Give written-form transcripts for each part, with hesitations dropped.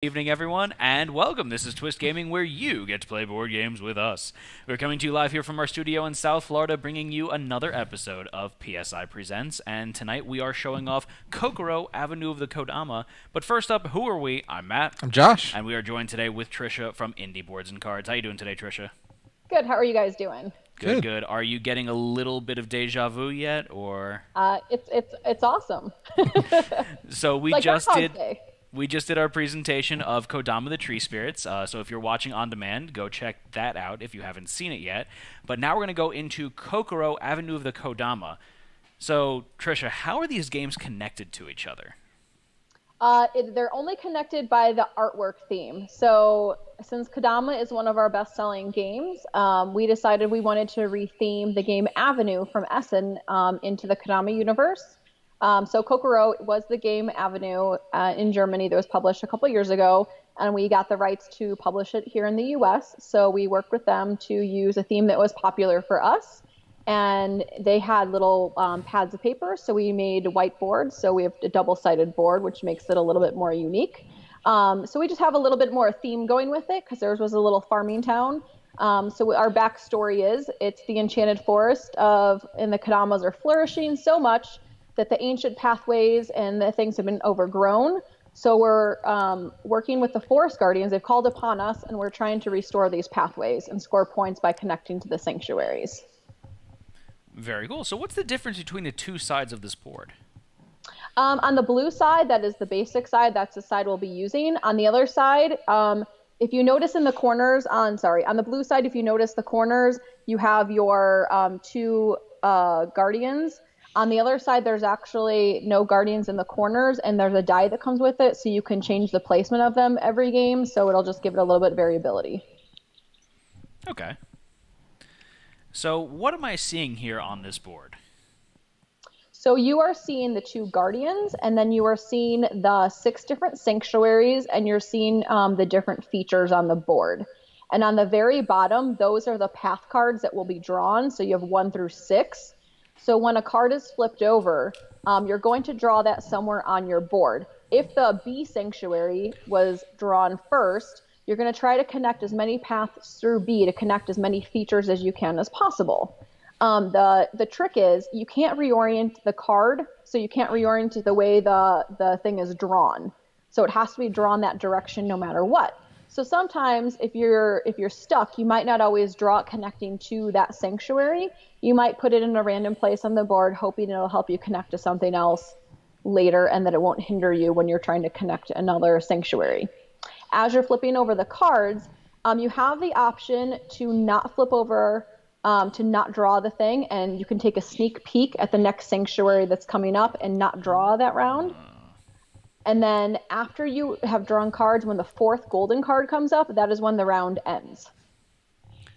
Evening, everyone, and welcome. This is Twist Gaming, where you get to play board games with us. We're coming to you live here from our studio in South Florida, bringing you another episode of PSI Presents, and tonight we are showing off Kokoro, Avenue of the Kodama. But first up, who are we? I'm Matt. I'm Josh. And we are joined today with Trisha from Indie Boards and Cards. How you doing today, Trisha? Good. How are you guys doing? Good, good. Are you getting a little bit of deja vu yet, or? It's awesome. So we like just Groundhog did. Day. We just did our presentation of Kodama the Tree Spirits, so if you're watching on demand, go check that out if you haven't seen it yet. But now we're going to go into Kokoro, Avenue of the Kodama. So, Trisha, how are these games connected to each other? They're only connected by the artwork theme. So since Kodama is one of our best-selling games, we decided we wanted to retheme the game Avenue from Essen into the Kodama universe. So Kokoro was the game Avenue in Germany that was published a couple years ago, and we got the rights to publish it here in the US. So we worked with them to use a theme that was popular for us, and they had little pads of paper, so we made whiteboards. So we have a double-sided board, which makes it a little bit more unique. So we just have a little bit more theme going with it, because theirs was a little farming town. So our backstory is, it's the enchanted forest and the Kodamas are flourishing so much that the ancient pathways and the things have been overgrown. So we're working with the forest guardians. They've called upon us, and we're trying to restore these pathways and score points by connecting to the sanctuaries. Very cool. So what's the difference between the two sides of this board? On the blue side, that is the basic side. That's the side we'll be using. On the other side, if you notice in the corners, on the blue side, if you notice the corners, you have your two guardians. On the other side, there's actually no guardians in the corners, and there's a die that comes with it, so you can change the placement of them every game, so it'll just give it a little bit of variability. Okay. So what am I seeing here on this board? So you are seeing the two guardians, and then you are seeing the 6 different sanctuaries, and you're seeing the different features on the board. And on the very bottom, those are the path cards that will be drawn, so you have 1 through 6. So when a card is flipped over, you're going to draw that somewhere on your board. If the B sanctuary was drawn first, you're going to try to connect as many paths through B to connect as many features as you can as possible. The trick is you can't reorient the card, so you can't reorient the way the thing is drawn. So it has to be drawn that direction no matter what. So sometimes if you're stuck, you might not always draw it connecting to that sanctuary. You might put it in a random place on the board, hoping it'll help you connect to something else later, and that it won't hinder you when you're trying to connect another sanctuary. As you're flipping over the cards, you have the option to not flip over, to not draw the thing, and you can take a sneak peek at the next sanctuary that's coming up and not draw that round. And then after you have drawn cards, when the 4th golden card comes up, that is when the round ends.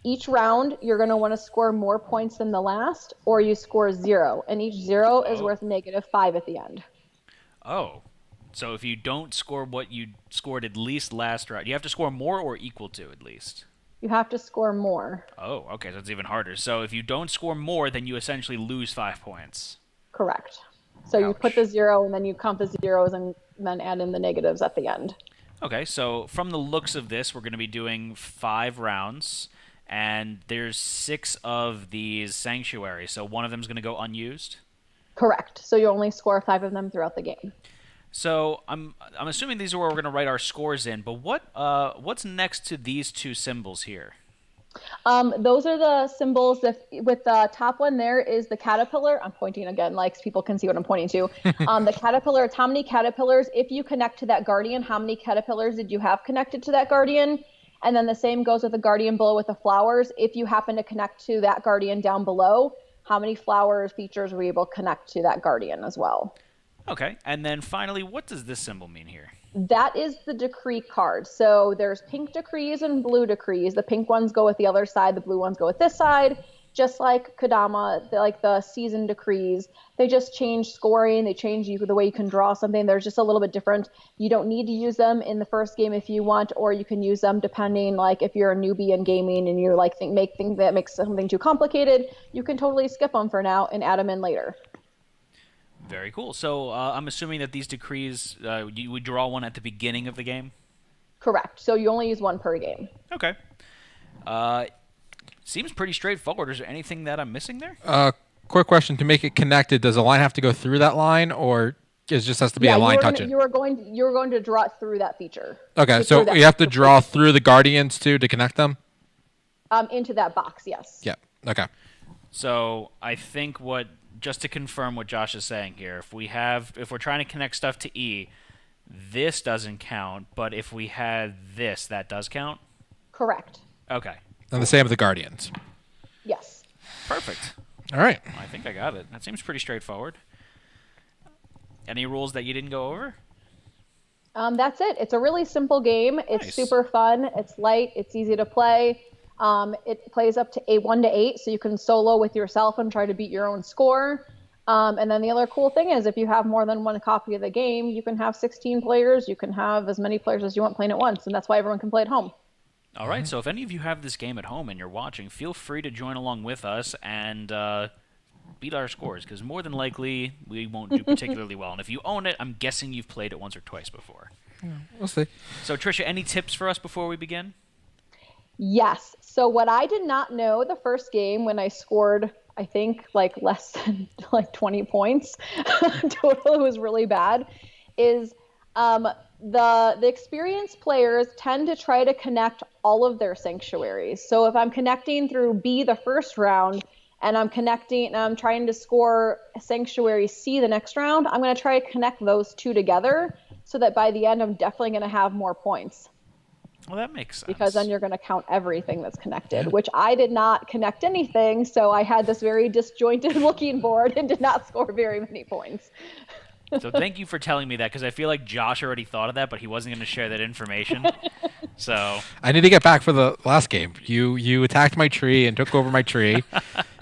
Each round, you're going to want to score more points than the last, or you score 0. And each 0 is worth -5 at the end. Oh. So if you don't score what you scored at least last round, you have to score more or equal to at least? You have to score more. Oh, okay, so it's even harder. So if you don't score more, then you essentially lose 5 points. Correct. So you put the 0, and then you count the zeros, and then add in the negatives at the end. Okay, so from the looks of this, we're going to be doing 5 rounds, and there's 6 of these sanctuaries, so one of them is going to go unused? Correct. So you only score 5 of them throughout the game. So I'm assuming these are where we're going to write our scores in, but what's next to these 2 symbols here? Those are the symbols with the top one there is the caterpillar. I'm pointing again, like people can see what I'm pointing to. The caterpillar, it's how many caterpillars, if you connect to that guardian, how many caterpillars did you have connected to that guardian? And then the same goes with the guardian below with the flowers. If you happen to connect to that guardian down below, how many flowers, features were you able to connect to that guardian as well? Okay, and then finally, what does this symbol mean here? That is the decree card. So there's pink decrees and blue decrees. The pink ones go with the other side. The blue ones go with this side. Just like Kodama, like the season decrees, they just change scoring. They change the way you can draw something. They're just a little bit different. You don't need to use them in the first game if you want, or you can use them depending, like if you're a newbie in gaming and you're like make things that makes something too complicated, you can totally skip them for now and add them in later. Very cool. So I'm assuming that these decrees, you would draw one at the beginning of the game? Correct. So you only use one per game. Okay. Seems pretty straightforward. Is there anything that I'm missing there? Quick question: to make it connected, does a line have to go through that line, or it just has to be a line touching? You were going to draw it through that feature. Okay, so you have to draw through the Guardians too to connect them. Into that box, yes. Yeah. Okay. So I think just to confirm what Josh is saying here, if we're trying to connect stuff to E, this doesn't count, but if we had this, that does count? Correct. Okay. And the same with the Guardians. Yes. Perfect. All right. I think I got it. That seems pretty straightforward. Any rules that you didn't go over? That's it. It's a really simple game. It's Nice. super fun. It's light. It's easy to play. It plays up to 1 to 8, so you can solo with yourself and try to beat your own score. And then the other cool thing is if you have more than one copy of the game, you can have 16 players. You can have as many players as you want playing at once, and that's why everyone can play at home. All right, so if any of you have this game at home and you're watching, feel free to join along with us and beat our scores, because more than likely we won't do particularly well. And if you own it, I'm guessing you've played it once or twice before. Yeah, we'll see. So, Tricia, any tips for us before we begin? Yes. So what I did not know the first game when I scored, I think, less than 20 points total, it was really bad, is the experienced players tend to try to connect all of their sanctuaries. So if I'm connecting through B the first round and I'm trying to score Sanctuary C the next round, I'm going to try to connect those two together so that by the end I'm definitely going to have more points. Well, that makes sense. Because then you're going to count everything that's connected, which I did not connect anything, so I had this very disjointed looking board and did not score very many points. So thank you for telling me that, because I feel like Josh already thought of that, but he wasn't going to share that information. So I need to get back for the last game. You attacked my tree and took over my tree.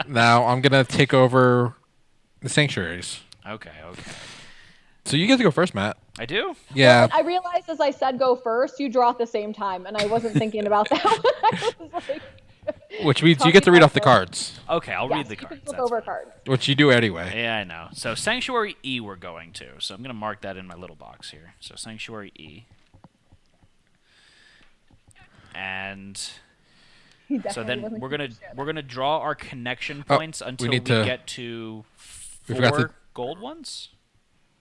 Now I'm gonna take over the sanctuaries. Okay. So you get to go first, Matt. I do? Yeah. Well, I realized as I said go first, you draw at the same time, and I wasn't thinking about that. I was like, Which means you get to read off the cards, Okay, I'll read the you can cards. flip That's over a fine. card. which you do anyway. Yeah, I know. So Sanctuary E we're going to. So I'm going to mark that in my little box here. So Sanctuary E. And so then we're gonna draw our connection points until we get to 4 gold ones.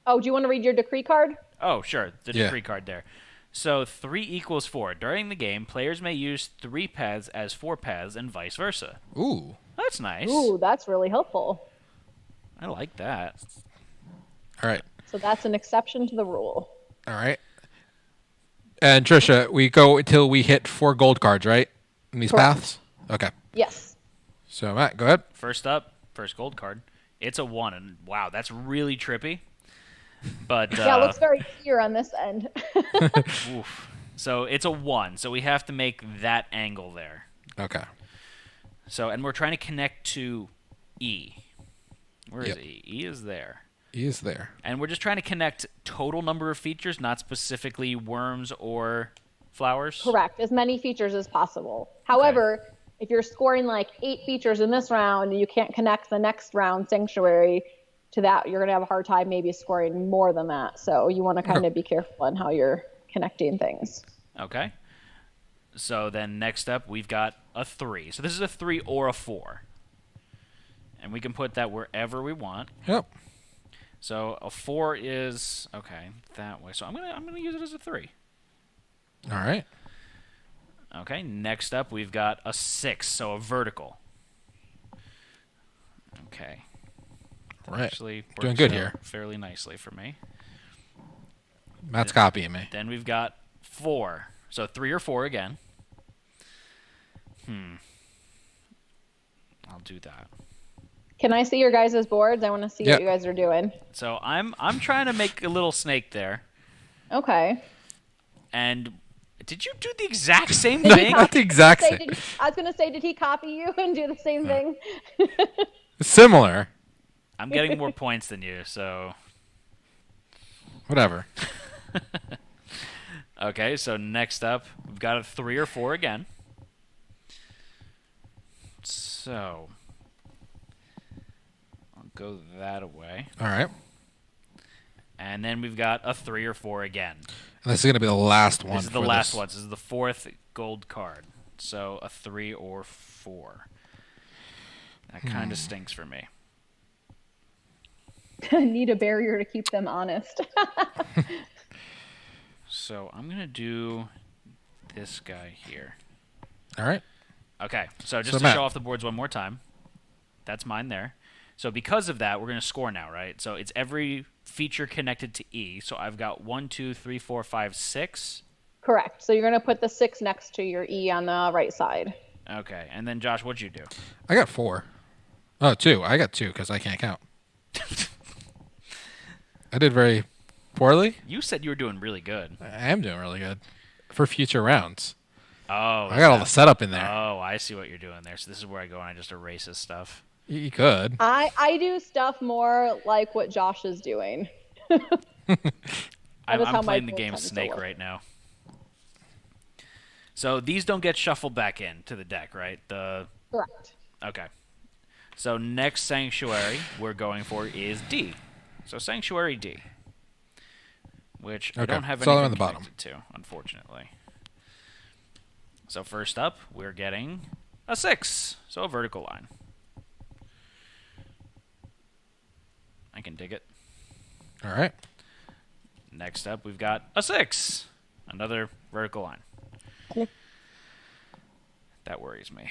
Oh, do you want to read your decree card? Oh, sure. The decree card there. So 3 equals 4. During the game, players may use 3 paths as 4 paths and vice versa. Ooh. That's nice. Ooh, that's really helpful. I like that. All right. So that's an exception to the rule. All right. And Trisha, we go until we hit 4 gold cards, right? In these paths? Okay. Yes. So, Matt, go ahead. First up, first gold card. It's a 1, and wow, that's really trippy. But yeah, it looks very clear on this end. oof. So it's a 1, so we have to make that angle there. Okay. So, and we're trying to connect to E. Where is E? E is there. E is there. And we're just trying to connect total number of features, not specifically worms or flowers? Correct. As many features as possible. However, if you're scoring 8 features in this round and you can't connect the next round Sanctuary to that, you're going to have a hard time maybe scoring more than that. So you want to kind of be careful on how you're connecting things. Okay. So then next up, we've got a 3. So this is a 3 or a 4. And we can put that wherever we want. Yep. So a 4 is that way. So I'm gonna use it as a 3. All right. Okay. Next up, we've got a 6. So a vertical. Okay. That Right. actually works Doing good out here. fairly nicely for me. Matt's copying me. Then we've got 4. So 3 or 4 again. I'll do that. Can I see your guys' boards? I want to see what you guys are doing. So I'm trying to make a little snake there. Okay. And did you do the exact same thing? Not the exact same. I was going to say, did he copy you and do the same thing? Similar. I'm getting more points than you, so Whatever. okay. So next up, we've got a 3 or 4 again. So I'll go that away. All right. And then we've got a 3 or 4 again. And this is going to be the last one. This is the last one. This is the 4th gold card. So a 3 or 4. That kind of stinks for me. Need a barrier to keep them honest. So I'm going to do this guy here. All right. Okay, so just to Matt, show off the boards one more time. That's mine there. So because of that, we're going to score now, right? So it's every feature connected to E. So I've got 1, 2, 3, 4, 5, 6. Correct. So you're going to put the 6 next to your E on the right side. Okay, and then Josh, what'd you do? I got 4. Oh, 2. I got 2 because I can't count. I did very poorly. You said you were doing really good. I am doing really good for future rounds. Oh. I got all the setup in there. Oh, I see what you're doing there. So this is where I go and I just erase his stuff. You could. I do stuff more like what Josh is doing. I'm playing the game Snake right now. So these don't get shuffled back in to the deck, right? Correct. Okay. So next Sanctuary we're going for is D. So Sanctuary D. Which I don't have anything connected to, unfortunately. So first up, we're getting a 6. So a vertical line. I can dig it. All right. Next up, we've got a 6. Another vertical line. That worries me.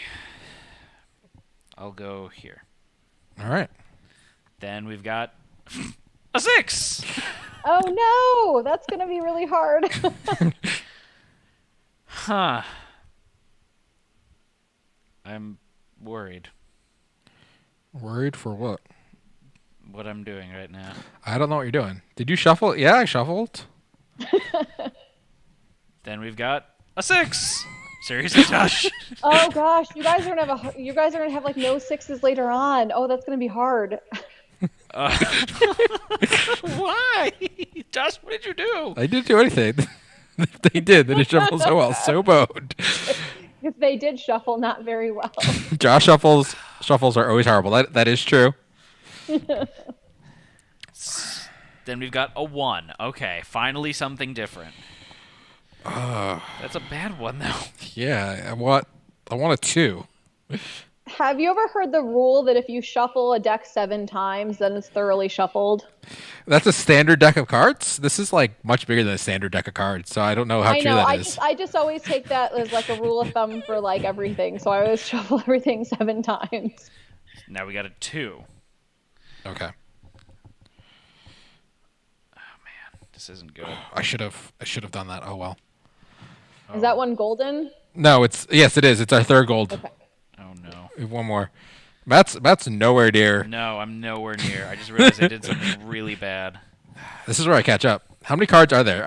I'll go here. All right. Then we've got a 6. Oh no, that's going to be really hard. Huh. I'm worried. Worried for what? What I'm doing right now. I don't know what you're doing. Did you shuffle? Yeah, I shuffled. Then we've got a 6. Seriously, Josh? Oh gosh, you guys are gonna have like no 6s later on. Oh, that's gonna be hard. Why? Josh, what did you do? I didn't do anything. They did. They did shuffle so well. So boned. Because they did shuffle not very well. Josh shuffles are always horrible. That is true. Then we've got a 1. Okay, finally something different. That's a bad one, though. Yeah, I want a 2. Have you ever heard the rule that if you shuffle a deck 7 times, then it's thoroughly shuffled? That's a standard deck of cards? This is like much bigger than a standard deck of cards, so I don't know how true that is. I just always take that as like a rule of thumb for like everything. So I always shuffle everything 7 times. Now we got a 2. Okay. Oh man, this isn't good. I should have done that. Oh well. Is that one golden? No, yes it is. It's our 3rd gold. Okay. Oh no. We have one more. Matt's nowhere near. No, I'm nowhere near. I just realized I did something really bad. This is where I catch up. How many cards are there?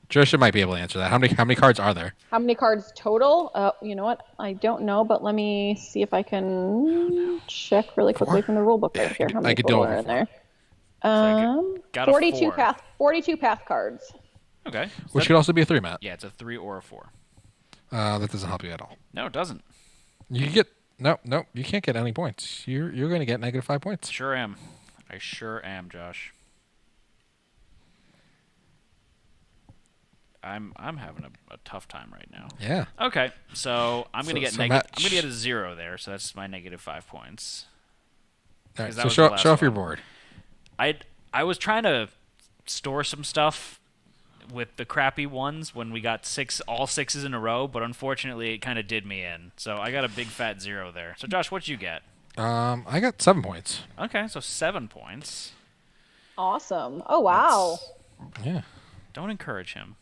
Trisha might be able to answer that. How many cards are there? How many cards total? You know what? I don't know, but let me see if I can check really quickly from the rule book right here. How many total are in there? Got a 42 4. 42 path cards. Okay. Which could also be a 3, Matt. Yeah, it's a 3 or a 4. That doesn't help you at all. No, it doesn't. You get no. You can't get any points. You're going to get -5 points. Sure am. I sure am, Josh. I'm having a tough time right now. Yeah. Okay, so I'm gonna get Matt, I'm gonna get a 0 there, so that's my -5 points. All right, That so was show the last off your one. board. I was trying to store some stuff with the crappy ones when we got all 6s in a row, but unfortunately it kind of did me in. So I got a big fat 0 there. So Josh, what'd you get? I got 7 points. Okay, so 7 points. Awesome. Oh wow. Yeah. Don't encourage him.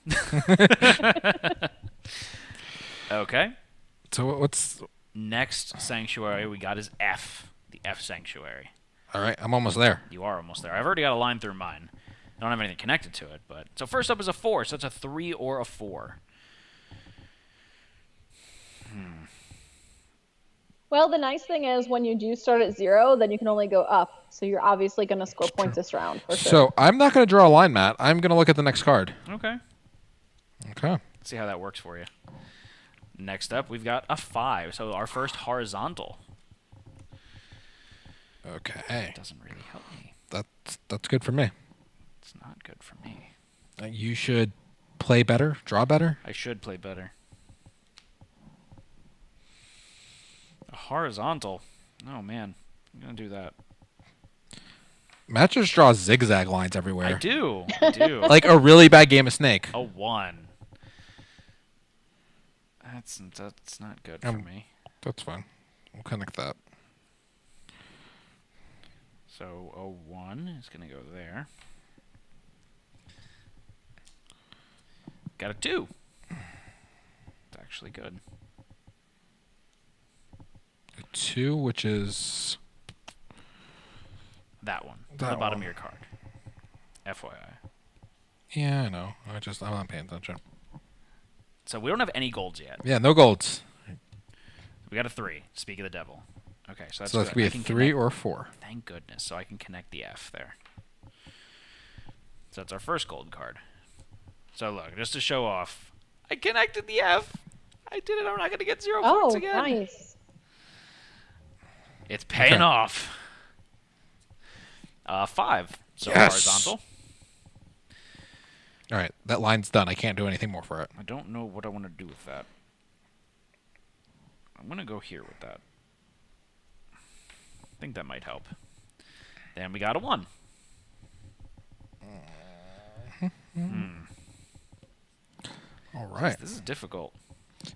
Okay. So what's Next Sanctuary we got is F, the F Sanctuary. all right? I'm almost there. You are almost there. I've already got a line through mine. I don't have anything connected to it, but so first up is a 4, so it's a 3 or a 4. Well, the nice thing is when you do start at 0, then you can only go up. So you're obviously going to score points this round for sure. So I'm not going to draw a line, Matt. I'm going to look at the next card. Okay. Okay. Let's see how that works for you. Next up, we've got a 5, so our first horizontal. Okay. Doesn't really help me. That's good for me. It's not good for me. You should play better, draw better. I should play better. A horizontal. Oh, man. I'm going to do that. Matt just draws zigzag lines everywhere. I do. I do. Like a really bad game of Snake. A 1. That's not good for me. That's fine. We'll connect that. So a 1 is going to go there. Got a 2. It's actually good. A 2, which is That one. That On the bottom one. of your card. FYI. yeah, I know. I'm not paying attention. So we don't have any golds yet. Yeah, no golds. We got a 3. Speak of the devil. Okay, so that's So that's good. gonna I be a can 3 connect- or a 4. Thank goodness. So I can connect the F there. So that's our first gold card. So look, just to show off, I connected the F. I did it. I'm not going to get 0 points Oh, again. nice. It's paying Okay. off. 5. So Yes. horizontal. All right, that line's done. I can't do anything more for it. I don't know what I want to do with that. I'm going to go here with that. I think that might help. Then we got a 1. All right. This is difficult.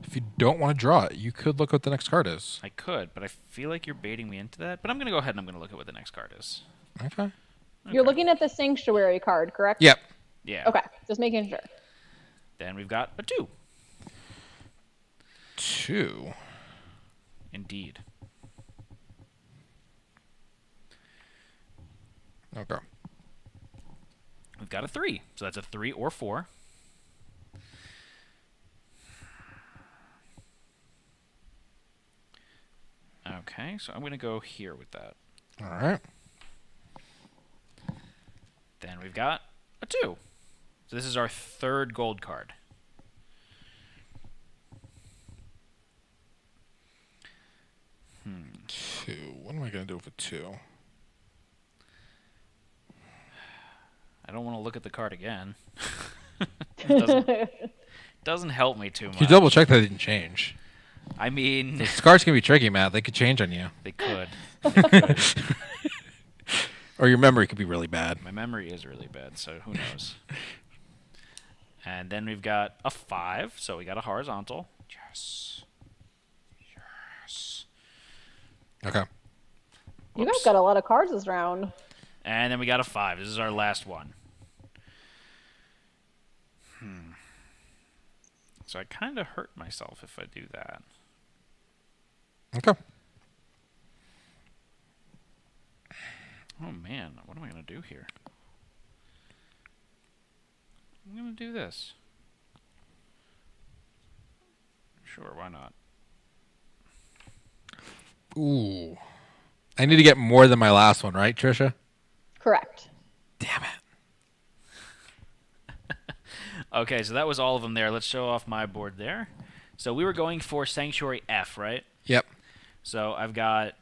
If you don't want to draw it, you could look what the next card is. I could, but I feel like you're baiting me into that. But I'm going to go ahead and I'm going to look at what the next card is. Okay. You're looking at the Sanctuary card, correct? Yep. Yeah. Okay, just making sure. Then we've got a 2. 2. Indeed. Okay. We've got a 3. So that's a 3 or 4. Okay, so I'm going to go here with that. All right. Then we've got a 2. So this is our 3rd gold card. Two. What am I gonna do with a 2? I don't want to look at the card again. Doesn't help me too much. Can you double check that it didn't change? I mean, These cards can be tricky, Matt. They could change on you, they could. or your memory could be really bad. My memory is really bad, so who knows. And then we've got a 5, so we got a horizontal. Yes. Yes. Okay. You Whoops. guys got a lot of cards this round. And then we got a 5. This is our last one. So I kind of hurt myself if I do that. Okay. Oh, man. What am I going to do here? I'm going to do this. Sure, why not? Ooh. I need to get more than my last one, right, Trisha? Correct. Damn it. Okay, so that was all of them there. Let's show off my board there. So we were going for Sanctuary F, right? Yep. So I've got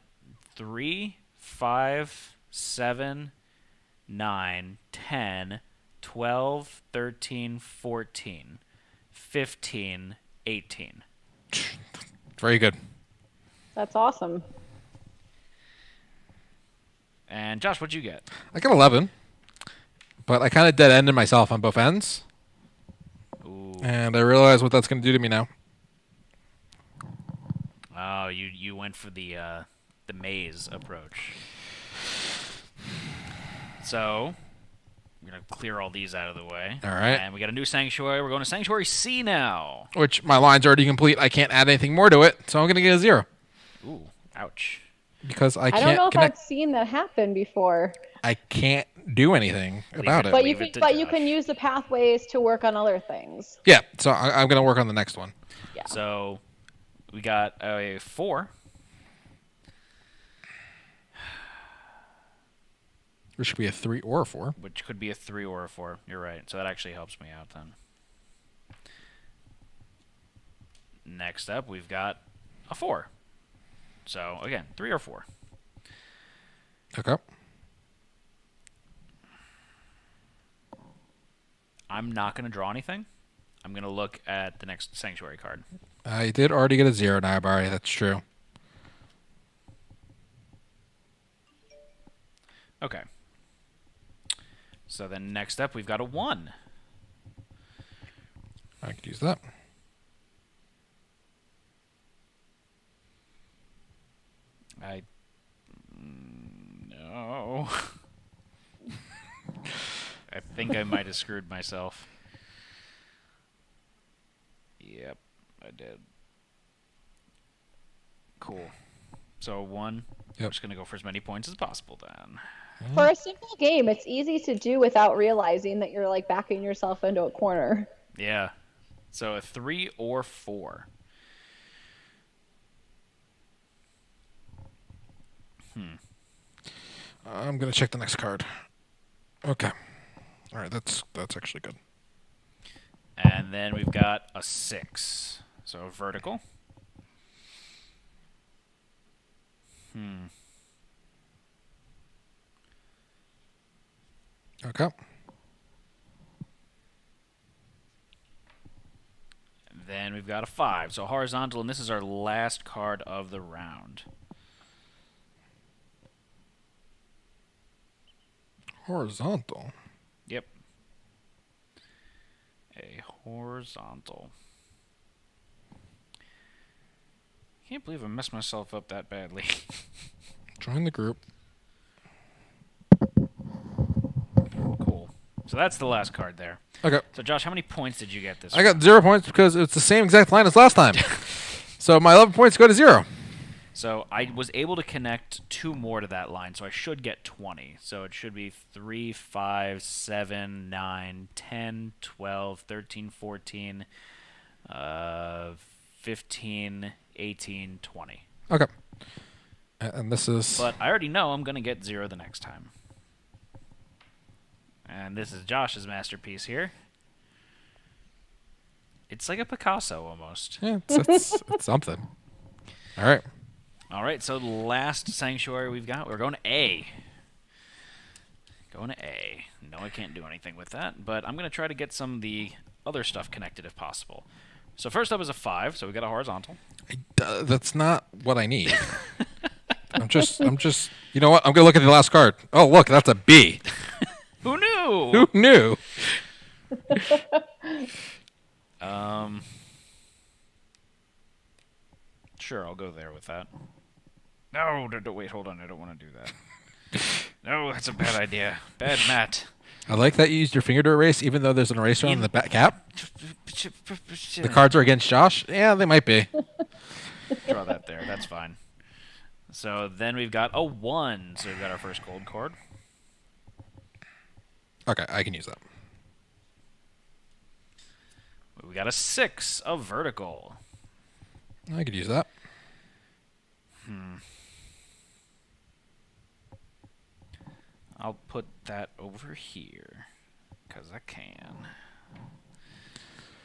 3, 5, 7, 9, 10, 12, 13, 14, 15, 18. Very good. That's awesome. And Josh, what'd you get? I got 11, but I kind of dead-ended myself on both ends, Ooh. and I realize what that's going to do to me now. Oh, you went for the maze approach. So we're gonna clear all these out of the way. All right. And we got a new sanctuary. We're going to Sanctuary C now. Which my line's already complete. I can't add anything more to it, so I'm going to get a 0 Ooh, ouch. because I I can't don't know if connect. I've seen that happen before. I can't do anything about it. But you Leave it can, to but you Josh. can use the pathways to work on other things. Yeah, so I'm going to work on the next one. Yeah. So we got a 4. There should be a 3 or a 4. Which could be a 3 or a 4. You're right. So that actually helps me out then. Next up, we've got a 4. So, again, 3 or 4. Okay. I'm not going to draw anything. I'm going to look at the next Sanctuary card. I did already get a 0 now, Barry. That's true. Okay. So then next up, we've got a 1. I could use that. No. I think I might have screwed myself. Yep, I did. Cool. So 1. Yep. I'm just going to go for as many points as possible then. For a simple game, it's easy to do without realizing that you're like backing yourself into a corner. Yeah. So a 3 or 4. I'm going to check the next card. Okay. All right, that's actually good. And then we've got a 6. So vertical. Okay. Then we've got a 5. So horizontal, and this is our last card of the round. Horizontal. Yep. A horizontal. Can't believe I messed myself up that badly. Join the group. Cool. So that's the last card there. Okay. So Josh, how many points did you get this I got 0 points because it's the same exact line as last time. So my 11 points go to 0. So I was able to connect 2 more to that line, so I should get 20. So it should be 3, 5, 7, 9, 10, 12, 13, 14, 15, 18, 20. Okay. And this is... But I already know I'm going to get 0 the next time. And this is Josh's masterpiece here. It's like a Picasso almost. Yeah, it's something. All right. All right, so the last Sanctuary we've got, we're going to A. Going to A. No, I can't do anything with that, but I'm going to try to get some of the other stuff connected if possible. So first up is a 5, so we got a horizontal. That's not what I need. I'm just, you know what? I'm going to look at the last card. Oh, look, that's a B. Who knew? Who knew? Sure, I'll go there with that. No, wait, hold on. I don't want to do that. No, that's a bad idea. Bad Matt. I like that you used your finger to erase, even though there's an eraser on the back cap. The cards are against Josh? Yeah, they might be. Draw that there. That's fine. So then we've got a 1. So we've got our first gold card. Okay, I can use that. We got a 6 of vertical. I could use that. I'll put that over here because I can.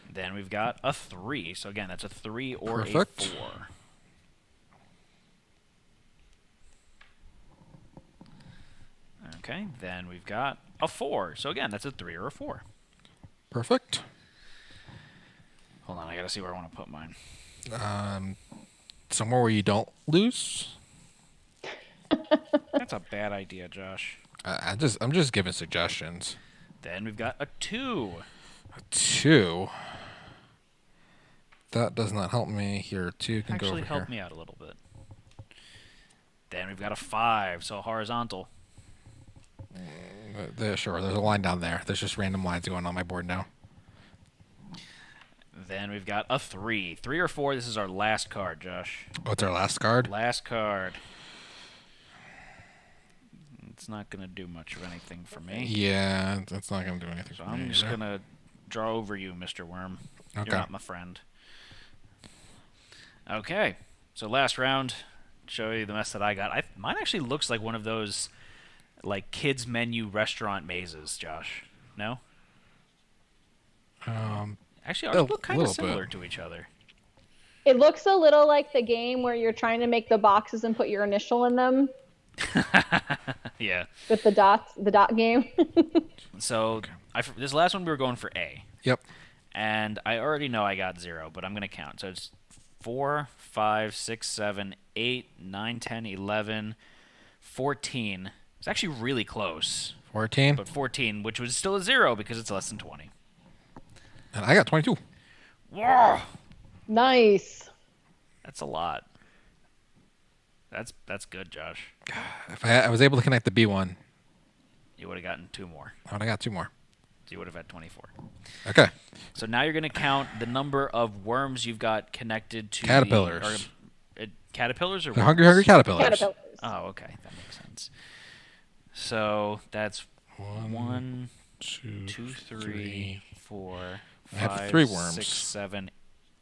Then we've got a 3. So again, that's a 3 or Perfect. a 4. Okay, then we've got a 4. So again, that's a 3 or a 4. Perfect. Hold on, I gotta see where I want to put mine. Somewhere where you don't lose. That's a bad idea, Josh. I'm just giving suggestions. Then we've got a 2. A 2. That does not help me here. 2 can Actually, go over help here. me out a little bit. Then we've got a 5, so horizontal. Sure, there's a line down there. There's just random lines going on my board now. Then we've got a 3. 3 or 4, this is our last card, Josh. What's our last card? Last card. It's not going to do much of anything for me. Yeah, that's not going to do anything So for me I'm just either. going to draw over you, Mr. Worm. Okay. You're not my friend. Okay, so last round, show you the mess that I got. Mine actually looks like one of those like kids menu restaurant mazes, Josh. No? Actually, ours look kind of similar to each other. It looks a little like the game where you're trying to make the boxes and put your initial in them. Yeah. With the dot game. So This last one we were going for A. Yep. And I already know I got 0, but I'm going to count. So it's 4, 5, 6, 7, 8, 9, 10, 11, 14. It's actually really close. 14. But 14, which was still a 0 because it's less than 20. And I got 22. Whoa! Nice. That's a lot. That's good, Josh. If I was able to connect the B one, You would have gotten 2 more. oh, I got 2 more. So you would have had 24. Okay. So now you're going to count the number of worms you've got connected to Caterpillars. Caterpillars or The worms? hungry caterpillars. Caterpillars. Oh, okay. That makes sense. So that's 1, 2, 3, 4, I have 5, 3 worms. 6, 7,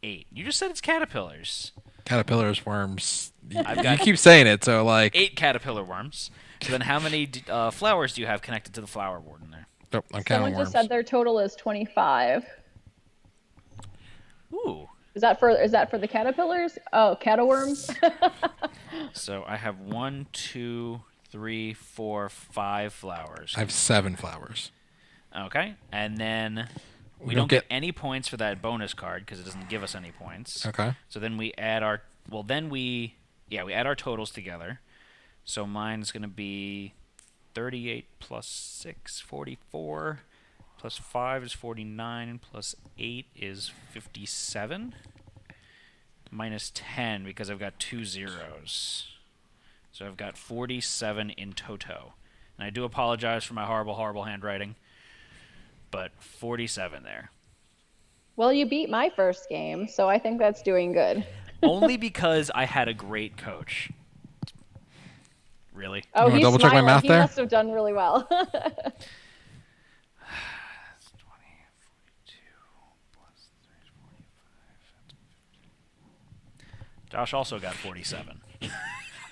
8. You just said it's caterpillars. Caterpillars, worms. I've You got keep saying it, so like. 8 caterpillar worms. So then how many flowers do you have connected to the flower warden there? Oh, I'm counting Someone worms. just said their total is 25. Ooh. Is that for the caterpillars? Oh, caterworms. So I have 1, 2, 3, 4, 5 flowers. I have 7 flowers. Okay. And then we don't get any points for that bonus card because it doesn't give us any points. Okay. So then we add our we add our totals together. So mine's going to be 38 plus 6, 44, plus 5 is 49, plus 8 is 57, minus 10 because I've got 2 zeros. So I've got 47 in toto. And I do apologize for my horrible, horrible handwriting, but 47 there. Well, you beat my first game, so I think that's doing good. Only because I had a great coach. Really? Oh, You wanna he's double check my smiling. math He there? must have done really well. That's 20, 42 plus 3 is 45. Josh also got 47.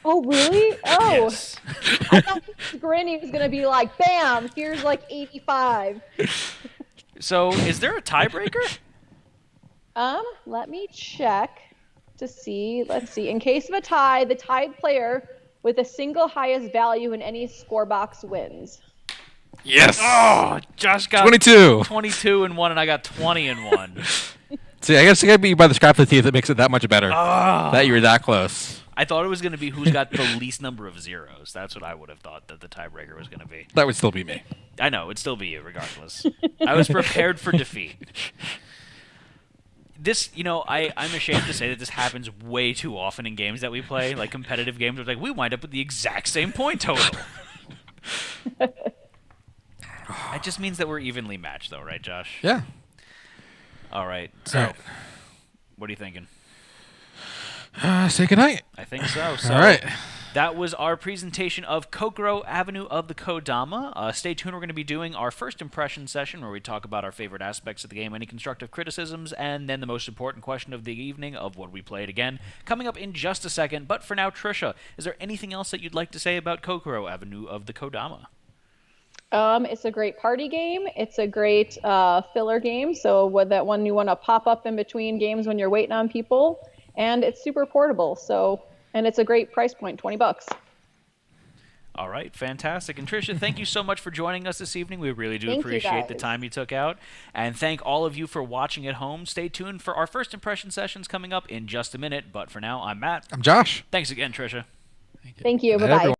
Oh, really? Oh, Yes. I thought Granny was going to be like, bam, here's like 85. So, is there a tiebreaker? Let me check to see. Let's see. In case of a tie, the tied player with the single highest value in any score box wins. Yes. Oh, Josh got 22. 22 in one, and I got 20 in one. See, I guess I got beat by the scrap of the teeth. That makes it that much better. Oh. That you were that close. I thought it was going to be who's got the least number of zeros. That's what I would have thought that the tiebreaker was going to be. That would still be me. I know, it'd still be you regardless. I was prepared for defeat. This, I'm ashamed to say that this happens way too often in games that we play, like competitive games, where we wind up with the exact same point total. It just means that we're evenly matched, though, right, Josh? Yeah. All right. So, All right. what are you thinking? Say goodnight. I think so. So All right. That was our presentation of Kokoro Avenue of the Kodama. Stay tuned. We're going to be doing our first impression session where we talk about our favorite aspects of the game, any constructive criticisms, and then the most important question of the evening of what we played again, coming up in just a second. But for now, Trisha, is there anything else that you'd like to say about Kokoro Avenue of the Kodama? It's a great party game. It's a great filler game. So with that one, you want to pop up in between games when you're waiting on people. And it's super portable. And it's a great price point, $20. All right, fantastic. And Tricia, thank you so much for joining us this evening. We really do Thank you, appreciate the guys. time you took out. And thank all of you for watching at home. Stay tuned for our first impression sessions coming up in just a minute. But for now, I'm Matt. I'm Josh. Thanks again, Tricia. Thank you. Good night, Bye-bye. everyone.